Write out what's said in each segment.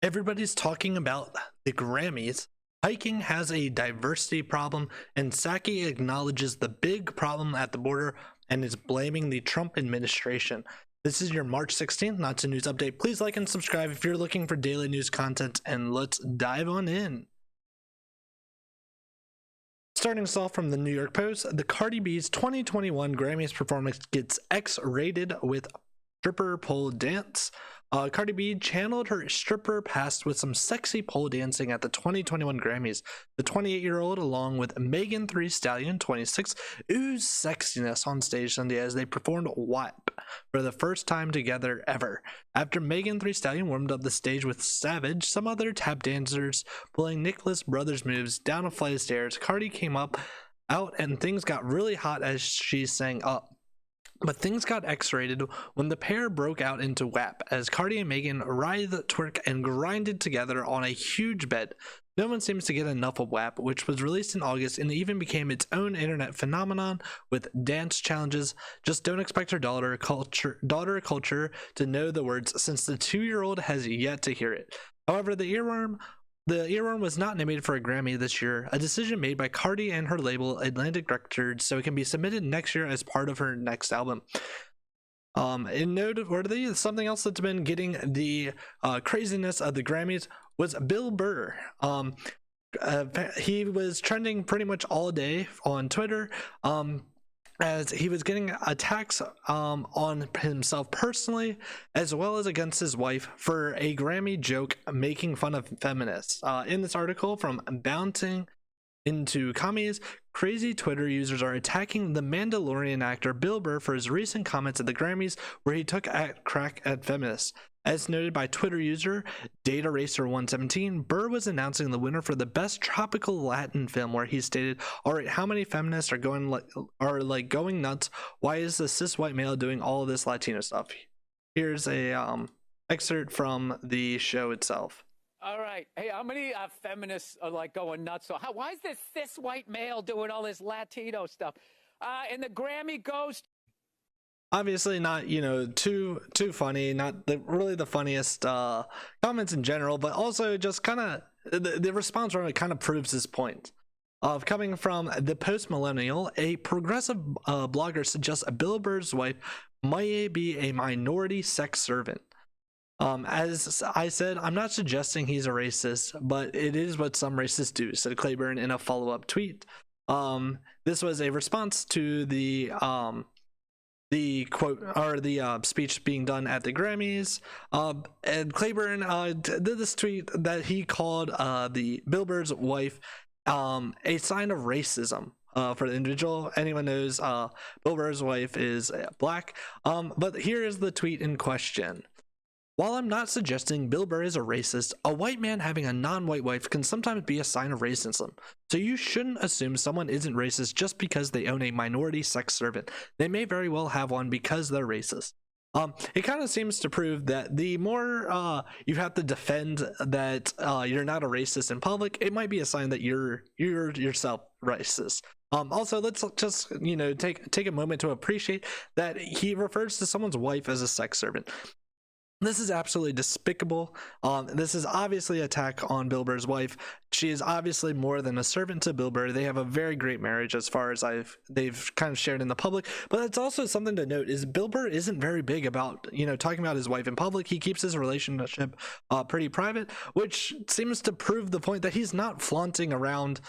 Everybody's talking about the Grammys. Hiking has a diversity problem, and Psaki acknowledges the big problem at the border and is blaming the Trump administration. This is your March 16th Not to News update. Please like and subscribe if you're looking for daily news content, and let's dive on in. Starting us off from the New York Post, the Cardi B's 2021 Grammys performance gets X-rated with stripper pole dance. Cardi B channeled her stripper past with some sexy pole dancing at the 2021 Grammys. The 28-year-old, along with Megan Thee Stallion, 26, oozed sexiness on stage Sunday as they performed WAP for the first time together ever. After Megan Thee Stallion warmed up the stage with Savage, some other tap dancers pulling Nicholas Brothers moves down a flight of stairs, Cardi came out and things got really hot as she sang Up. But things got X-rated when the pair broke out into WAP as Cardi and Megan writhed, twerked, and grinded together on a huge bed. No one seems to get enough of WAP, which was released in August and even became its own internet phenomenon with dance challenges. Just don't expect her daughter culture to know the words, since the 2-year-old has yet to hear it. However, the earworm was not nominated for a Grammy this year, a decision made by Cardi and her label Atlantic Records, so it can be submitted next year as part of her next album. In noteworthy, something else that's been getting the craziness of the Grammys was Bill Burr. He was trending pretty much all day on Twitter. As he was getting attacks on himself personally, as well as against his wife, for a Grammy joke making fun of feminists. In this article from Bouncing into Commies, crazy Twitter users are attacking the Mandalorian actor Bill Burr for his recent comments at the Grammys, where he took a crack at feminists. As noted by Twitter user DataRacer117, Burr was announcing the winner for the best tropical Latin film, where he stated, "Alright, how many feminists are going nuts? Why is the cis white male doing all of this Latino stuff?" Here's a excerpt from the show itself. All right. Hey, how many feminists are like going nuts? So why is this cis white male doing all this Latino stuff? And the Grammy goes. Obviously not, too funny, not really the funniest comments in general, but also just kind of the response from it kind of proves his point. Coming from the Post Millennial, a progressive blogger suggests Bill Burr's wife might be a minority sex servant. As I said, I'm not suggesting he's a racist, but it is what some racists do, said Claiborne in a follow-up tweet. This was a response to the quote, or the speech being done at the Grammys, and Claiborne did this tweet that he called the Bill Burr's wife a sign of racism for the individual. Anyone knows Bill Burr's wife is black, but here is the tweet in question. "While I'm not suggesting Bill Burr is a racist, a white man having a non-white wife can sometimes be a sign of racism. So you shouldn't assume someone isn't racist just because they own a minority sex servant. They may very well have one because they're racist." It kind of seems to prove that the more you have to defend that you're not a racist in public, it might be a sign that you're yourself racist. Also, let's just take a moment to appreciate that he refers to someone's wife as a sex servant. This is absolutely despicable. This is obviously an attack on Bill Burr's wife. She is obviously more than a servant to Bill Burr. They have a very great marriage as far as they've kind of shared in the public. But it's also something to note is Bill Burr isn't very big about talking about his wife in public. He keeps his relationship pretty private, which seems to prove the point that he's not flaunting around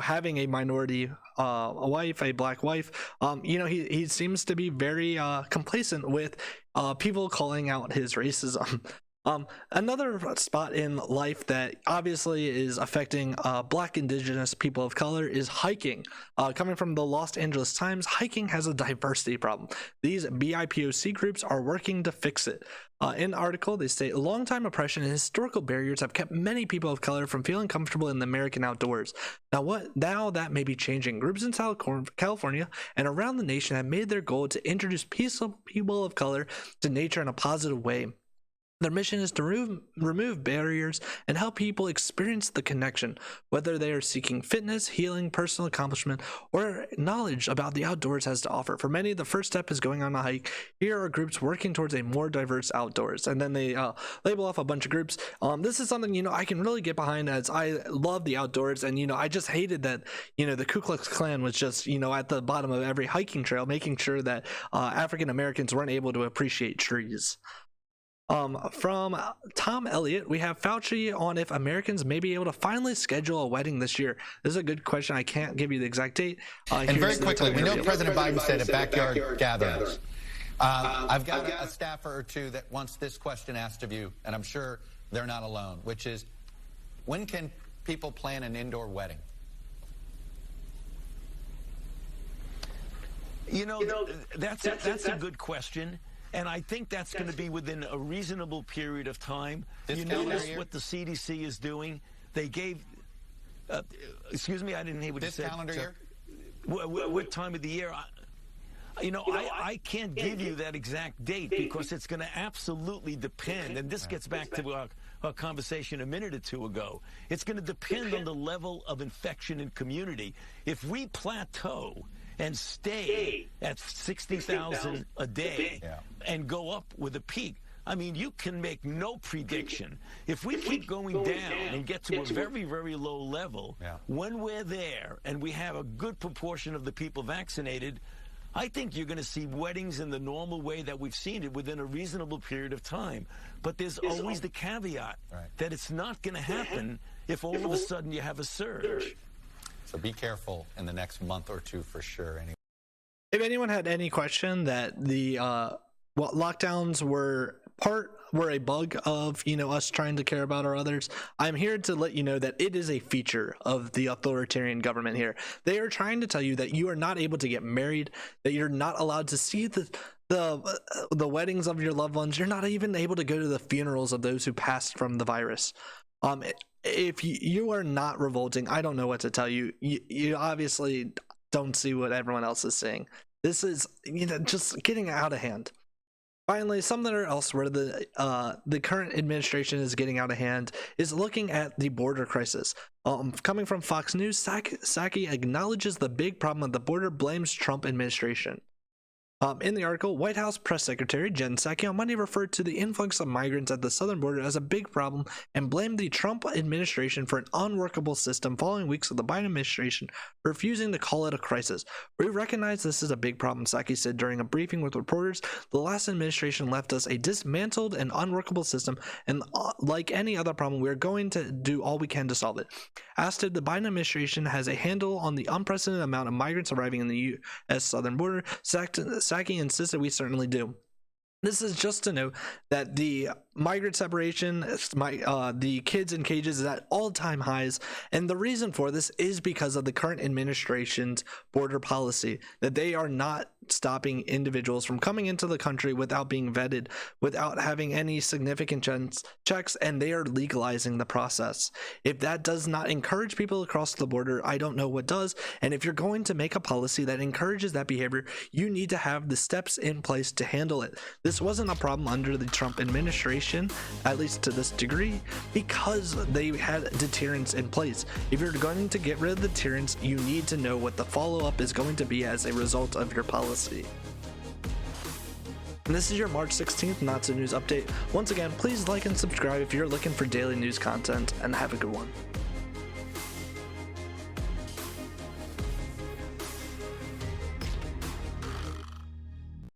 having a minority wife, a black wife. He seems to be very complacent with people calling out his racism. Another spot in life that obviously is affecting black, indigenous people of color is hiking. Coming from the Los Angeles Times, hiking has a diversity problem. These BIPOC groups are working to fix it. In the article, they state long-time oppression and historical barriers have kept many people of color from feeling comfortable in the American outdoors. Now that may be changing. Groups in South California and around the nation have made their goal to introduce peaceful people of color to nature in a positive way. Their mission is to remove barriers and help people experience the connection, whether they are seeking fitness, healing, personal accomplishment, or knowledge about the outdoors has to offer. For many, the first step is going on a hike. Here are groups working towards a more diverse outdoors. And then they label off a bunch of groups. This is something, I can really get behind, as I love the outdoors. And, I just hated that, the Ku Klux Klan was just, at the bottom of every hiking trail, making sure that African Americans weren't able to appreciate trees. From Tom Elliott, we have Fauci on if Americans may be able to finally schedule a wedding this year. This is a good question. I can't give you the exact date. And very quickly, we know President Biden said at backyard gatherings. I've got a staffer or two that wants this question asked of you, and I'm sure they're not alone, which is, when can people plan an indoor wedding? That's a good question. And I think that's going to be within a reasonable period of time. You notice what the CDC is doing? They gave, excuse me, I didn't hear what you said. This calendar year? What time of the year? I can't give you that exact date because it's going to absolutely depend. And this gets back to our conversation a minute or two ago. It's going to depend on the level of infection in community. If we plateau and stay at 60,000 a day and go up with a peak, I mean, you can make no prediction. If we keep going down and get to a very, very low level, when we're there and we have a good proportion of the people vaccinated, I think you're going to see weddings in the normal way that we've seen it within a reasonable period of time. But there's always the caveat that it's not going to happen if all of a sudden you have a surge. So be careful in the next month or two for sure. Anyway. If anyone had any question that the lockdowns were a bug of us trying to care about our others, I'm here to let you know that it is a feature of the authoritarian government here. They are trying to tell you that you are not able to get married, that you're not allowed to see the weddings of your loved ones. You're not even able to go to the funerals of those who passed from the virus. If you are not revolting, I don't know what to tell you. You obviously don't see what everyone else is seeing. This is just getting out of hand. Finally, something else where the current administration is getting out of hand is looking at the border crisis. Coming from Fox News, Psaki acknowledges the big problem at the border, blames Trump administration. In the article, White House Press Secretary Jen Psaki on Monday referred to the influx of migrants at the southern border as a big problem and blamed the Trump administration for an unworkable system following weeks of the Biden administration refusing to call it a crisis. We recognize this is a big problem, Psaki said during a briefing with reporters. The last administration left us a dismantled and unworkable system, and like any other problem, we are going to do all we can to solve it. Asked if the Biden administration has a handle on the unprecedented amount of migrants arriving in the U.S. southern border, Psaki insisted we certainly do. This is just to note that the migrant separation, the kids in cages is at all-time highs, and the reason for this is because of the current administration's border policy, that they are not stopping individuals from coming into the country without being vetted, without having any significant checks, and they are legalizing the process. If that does not encourage people across the border, I don't know what does. And if you're going to make a policy that encourages that behavior, you need to have the steps in place to handle it. This wasn't a problem under the Trump administration, at least to this degree, because they had deterrents in place. If you're going to get rid of the deterrents, you need to know what the follow-up is going to be as a result of your policy. And this is your March 16th Not So News update. Once again, please like and subscribe if you're looking for daily news content, and have a good one.